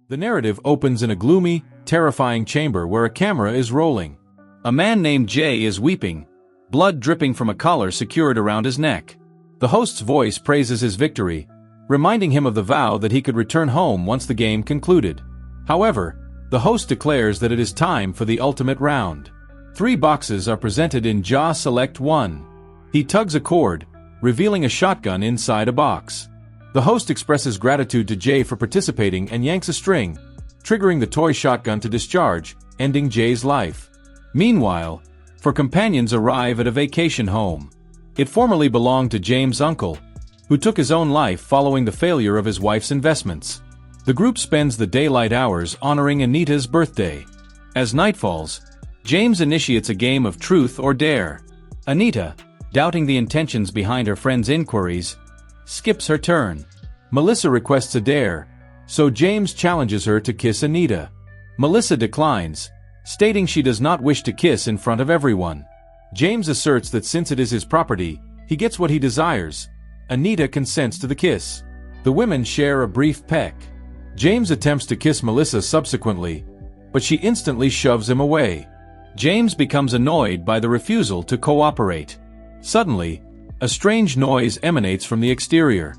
The narrative opens in a gloomy, terrifying chamber where a camera is rolling. A man named Jay is weeping, blood dripping from a collar secured around his neck. The host's voice praises his victory, reminding him of the vow that he could return home once the game concluded. However, the host declares that it is time for the ultimate round. 3 boxes are presented in Jaw Select 1. He tugs a cord, revealing a shotgun inside a box. The host expresses gratitude to Jay for participating and yanks a string, triggering the toy shotgun to discharge, ending Jay's life. Meanwhile, 4 companions arrive at a vacation home. It formerly belonged to James' uncle, who took his own life following the failure of his wife's investments. The group spends the daylight hours honoring Anita's birthday. As night falls, James initiates a game of truth or dare. Anita, doubting the intentions behind her friend's inquiries, skips her turn. Melissa requests a dare, so James challenges her to kiss Anita. Melissa declines, stating she does not wish to kiss in front of everyone. James asserts that since it is his property, he gets what he desires. Anita consents to the kiss. The women share a brief peck. James attempts to kiss Melissa subsequently, but she instantly shoves him away. James becomes annoyed by the refusal to cooperate. Suddenly, a strange noise emanates from the exterior.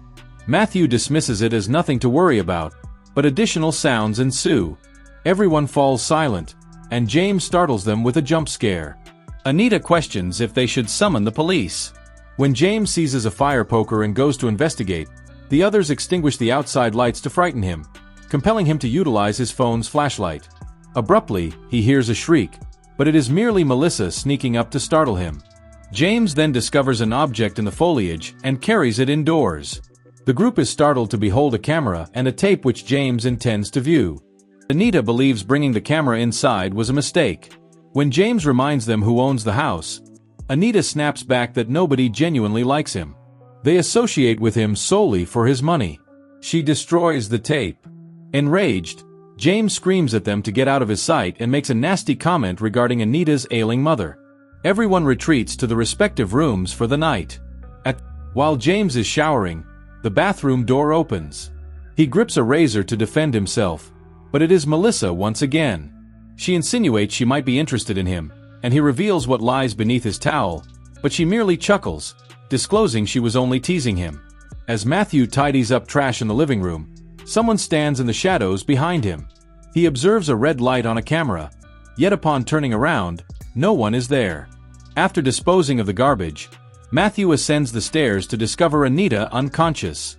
Matthew dismisses it as nothing to worry about, but additional sounds ensue. Everyone falls silent, and James startles them with a jump scare. Anita questions if they should summon the police. When James seizes a fire poker and goes to investigate, the others extinguish the outside lights to frighten him, compelling him to utilize his phone's flashlight. Abruptly, he hears a shriek, but it is merely Melissa sneaking up to startle him. James then discovers an object in the foliage and carries it indoors. The group is startled to behold a camera and a tape which James intends to view. Anita believes bringing the camera inside was a mistake. When James reminds them who owns the house, Anita snaps back that nobody genuinely likes him. They associate with him solely for his money. She destroys the tape. Enraged, James screams at them to get out of his sight and makes a nasty comment regarding Anita's ailing mother. Everyone retreats to the respective rooms for the night. While James is showering, the bathroom door opens. He grips a razor to defend himself, but it is Melissa once again. She insinuates she might be interested in him, and he reveals what lies beneath his towel, but she merely chuckles, disclosing she was only teasing him. As Matthew tidies up trash in the living room, someone stands in the shadows behind him. He observes a red light on a camera, yet upon turning around, no one is there. After disposing of the garbage, Matthew ascends the stairs to discover Anita unconscious.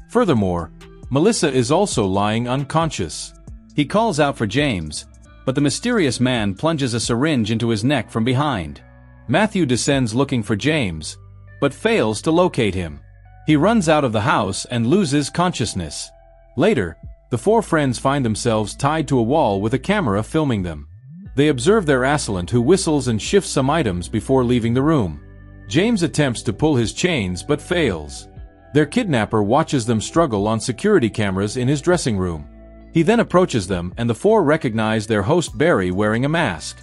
Furthermore, Melissa is also lying unconscious. He calls out for James, but the mysterious man plunges a syringe into his neck from behind. Matthew descends looking for James, but fails to locate him. He runs out of the house and loses consciousness. Later, the 4 friends find themselves tied to a wall with a camera filming them. They observe their assailant who whistles and shifts some items before leaving the room. James attempts to pull his chains but fails. Their kidnapper watches them struggle on security cameras in his dressing room. He then approaches them and the 4 recognize their host Barry wearing a mask.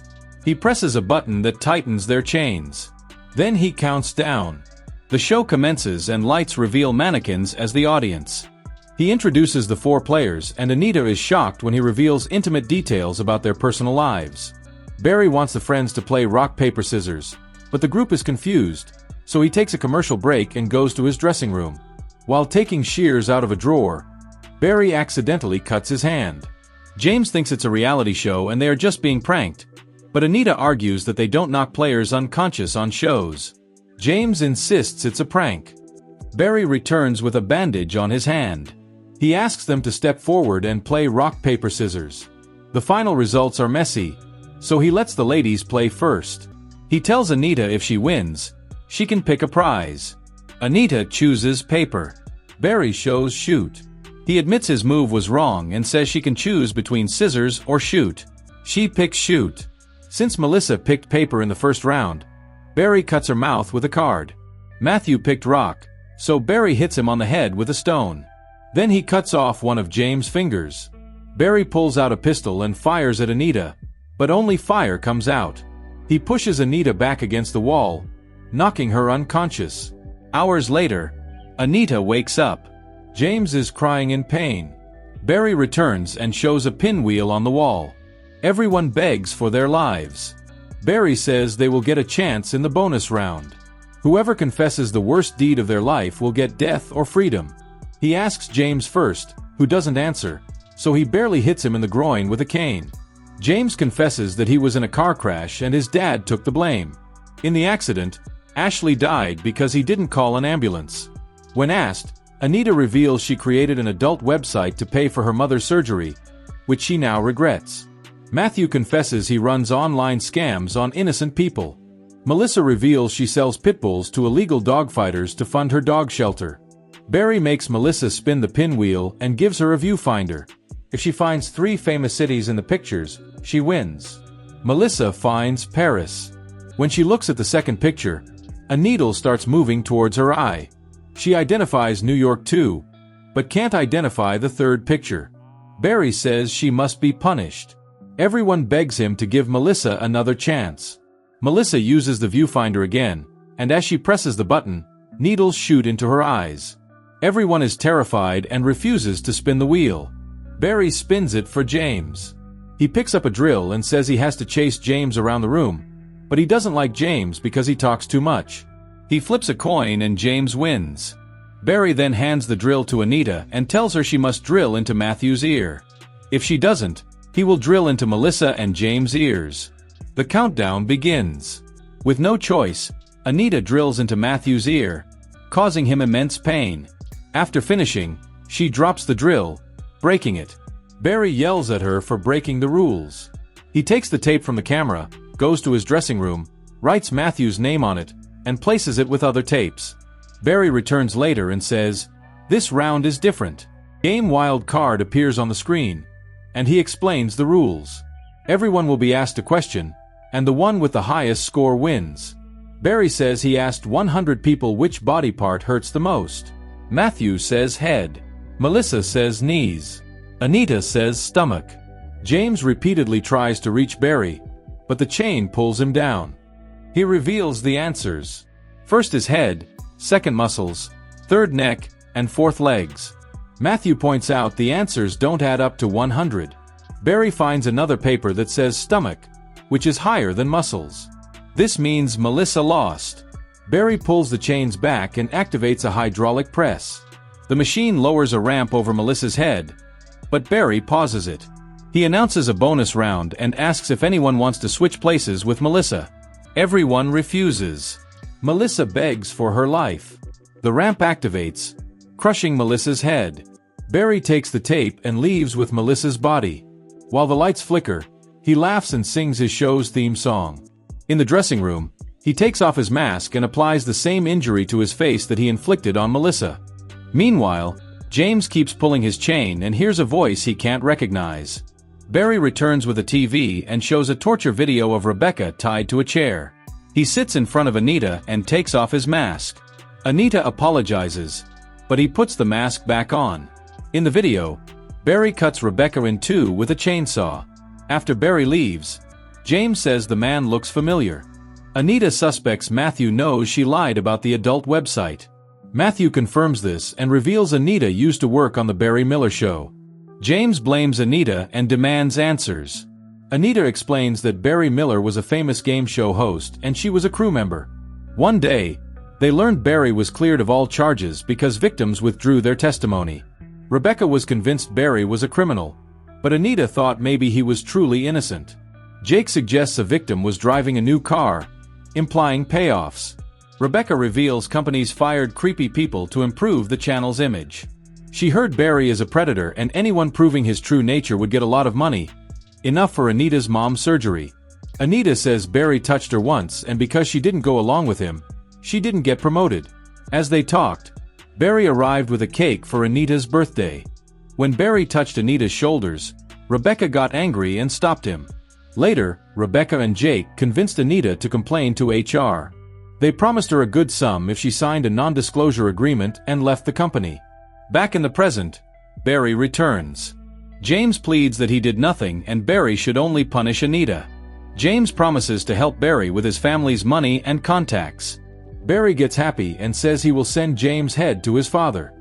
He presses a button that tightens their chains. Then he counts down. The show commences and lights reveal mannequins as the audience. He introduces the 4 players and Anita is shocked when he reveals intimate details about their personal lives. Barry wants the friends to play rock, paper, scissors, but the group is confused, so he takes a commercial break and goes to his dressing room. While taking shears out of a drawer, Barry accidentally cuts his hand. James thinks it's a reality show and they are just being pranked, but Anita argues that they don't knock players unconscious on shows. James insists it's a prank. Barry returns with a bandage on his hand. He asks them to step forward and play rock, paper, scissors. The final results are messy, so he lets the ladies play first. He tells Anita if she wins, she can pick a prize. Anita chooses paper. Barry shows shoot. He admits his move was wrong and says she can choose between scissors or shoot. She picks shoot. Since Melissa picked paper in the first round, Barry cuts her mouth with a card. Matthew picked rock, so Barry hits him on the head with a stone. Then he cuts off one of James' fingers. Barry pulls out a pistol and fires at Anita, but only fire comes out. He pushes Anita back against the wall, knocking her unconscious. Hours later, Anita wakes up. James is crying in pain. Barry returns and shows a pinwheel on the wall. Everyone begs for their lives. Barry says they will get a chance in the bonus round. Whoever confesses the worst deed of their life will get death or freedom. He asks James first, who doesn't answer, so he barely hits him in the groin with a cane. James confesses that he was in a car crash and his dad took the blame. In the accident, Ashley died because he didn't call an ambulance. When asked, Anita reveals she created an adult website to pay for her mother's surgery, which she now regrets. Matthew confesses he runs online scams on innocent people. Melissa reveals she sells pit bulls to illegal dogfighters to fund her dog shelter. Barry makes Melissa spin the pinwheel and gives her a viewfinder. If she finds 3 famous cities in the pictures, she wins. Melissa finds Paris. When she looks at the second picture, a needle starts moving towards her eye. She identifies New York too, but can't identify the third picture. Barry says she must be punished. Everyone begs him to give Melissa another chance. Melissa uses the viewfinder again, and as she presses the button, needles shoot into her eyes. Everyone is terrified and refuses to spin the wheel. Barry spins it for James. He picks up a drill and says he has to chase James around the room, but he doesn't like James because he talks too much. He flips a coin and James wins. Barry then hands the drill to Anita and tells her she must drill into Matthew's ear. If she doesn't, he will drill into Melissa and James' ears. The countdown begins. With no choice, Anita drills into Matthew's ear, causing him immense pain. After finishing, she drops the drill, breaking it. Barry yells at her for breaking the rules. He takes the tape from the camera, goes to his dressing room, writes Matthew's name on it, and places it with other tapes. Barry returns later and says, "This round is different." Game wild card appears on the screen, and he explains the rules. Everyone will be asked a question, and the one with the highest score wins. Barry says he asked 100 people which body part hurts the most. Matthew says head. Melissa says knees. Anita says stomach. James repeatedly tries to reach Barry, but the chain pulls him down. He reveals the answers. First is head, second muscles, third neck, and fourth legs. Matthew points out the answers don't add up to 100. Barry finds another paper that says stomach, which is higher than muscles. This means Melissa lost. Barry pulls the chains back and activates a hydraulic press. The machine lowers a ramp over Melissa's head, but Barry pauses it. He announces a bonus round and asks if anyone wants to switch places with Melissa. Everyone refuses. Melissa begs for her life. The ramp activates, crushing Melissa's head. Barry takes the tape and leaves with Melissa's body. While the lights flicker, he laughs and sings his show's theme song. In the dressing room, he takes off his mask and applies the same injury to his face that he inflicted on Melissa. Meanwhile, James keeps pulling his chain and hears a voice he can't recognize. Barry returns with a TV and shows a torture video of Rebecca tied to a chair. He sits in front of Anita and takes off his mask. Anita apologizes, but he puts the mask back on. In the video, Barry cuts Rebecca in two with a chainsaw. After Barry leaves, James says the man looks familiar. Anita suspects Matthew knows she lied about the adult website. Matthew confirms this and reveals Anita used to work on the Barry Miller Show. James blames Anita and demands answers. Anita explains that Barry Miller was a famous game show host and she was a crew member. One day, they learned Barry was cleared of all charges because victims withdrew their testimony. Rebecca was convinced Barry was a criminal, but Anita thought maybe he was truly innocent. Jake suggests a victim was driving a new car, implying payoffs. Rebecca reveals companies fired creepy people to improve the channel's image. She heard Barry is a predator and anyone proving his true nature would get a lot of money, enough for Anita's mom's surgery. Anita says Barry touched her once and because she didn't go along with him, she didn't get promoted. As they talked, Barry arrived with a cake for Anita's birthday. When Barry touched Anita's shoulders, Rebecca got angry and stopped him. Later, Rebecca and Jake convinced Anita to complain to HR. They promised her a good sum if she signed a non-disclosure agreement and left the company. Back in the present, Barry returns. James pleads that he did nothing and Barry should only punish Anita. James promises to help Barry with his family's money and contacts. Barry gets happy and says he will send James' head to his father.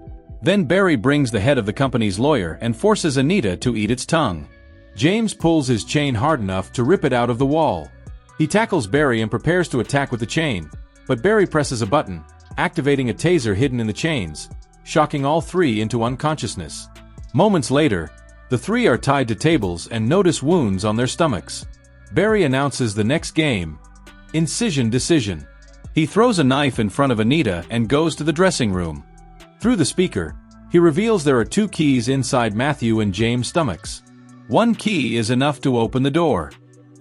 Then Barry brings the head of the company's lawyer and forces Anita to eat its tongue. James pulls his chain hard enough to rip it out of the wall. He tackles Barry and prepares to attack with the chain, but Barry presses a button, activating a taser hidden in the chains, shocking all three into unconsciousness. Moments later, the three are tied to tables and notice wounds on their stomachs. Barry announces the next game, Incision Decision. He throws a knife in front of Anita and goes to the dressing room. Through the speaker, he reveals there are 2 keys inside Matthew and James' stomachs. One key is enough to open the door.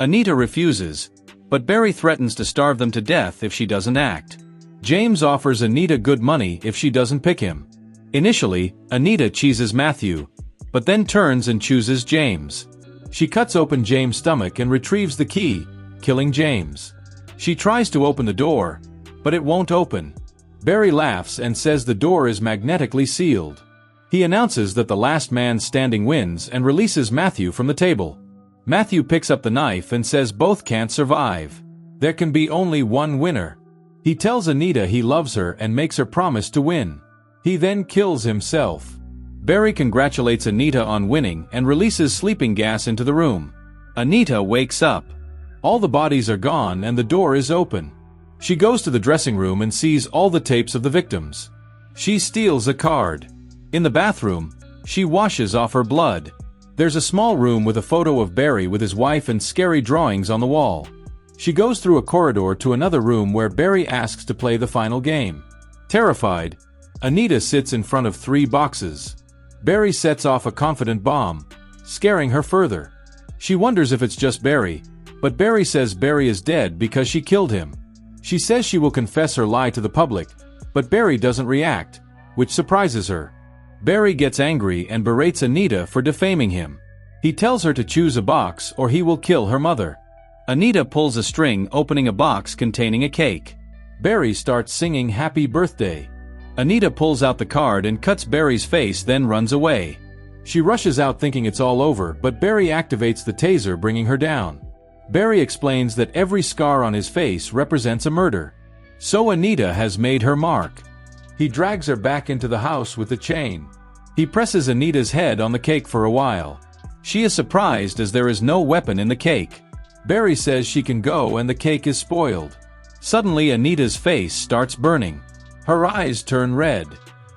Anita refuses, but Barry threatens to starve them to death if she doesn't act. James offers Anita good money if she doesn't pick him. Initially, Anita cheeses Matthew, but then turns and chooses James. She cuts open James' stomach and retrieves the key, killing James. She tries to open the door, but it won't open. Barry laughs and says the door is magnetically sealed. He announces that the last man standing wins and releases Matthew from the table. Matthew picks up the knife and says both can't survive. There can be only one winner. He tells Anita he loves her and makes her promise to win. He then kills himself. Barry congratulates Anita on winning and releases sleeping gas into the room. Anita wakes up. All the bodies are gone and the door is open. She goes to the dressing room and sees all the tapes of the victims. She steals a card. In the bathroom, she washes off her blood. There's a small room with a photo of Barry with his wife and scary drawings on the wall. She goes through a corridor to another room where Barry asks to play the final game. Terrified, Anita sits in front of 3 boxes. Barry sets off a confident bomb, scaring her further. She wonders if it's just Barry, but Barry says Barry is dead because she killed him. She says she will confess her lie to the public, but Barry doesn't react, which surprises her. Barry gets angry and berates Anita for defaming him. He tells her to choose a box or he will kill her mother. Anita pulls a string opening a box containing a cake. Barry starts singing Happy Birthday. Anita pulls out the card and cuts Barry's face, then runs away. She rushes out thinking it's all over, but Barry activates the taser, bringing her down. Barry explains that every scar on his face represents a murder. So Anita has made her mark. He drags her back into the house with the chain. He presses Anita's head on the cake for a while. She is surprised as there is no weapon in the cake. Barry says she can go and the cake is spoiled. Suddenly Anita's face starts burning. Her eyes turn red.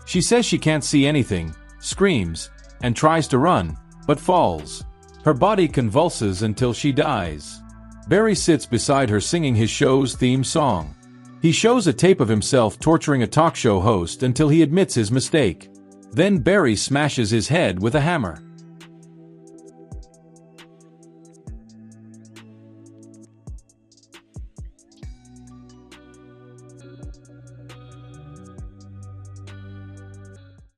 She says she can't see anything, screams, and tries to run, but falls. Her body convulses until she dies. Barry sits beside her singing his show's theme song. He shows a tape of himself torturing a talk show host until he admits his mistake. Then Barry smashes his head with a hammer.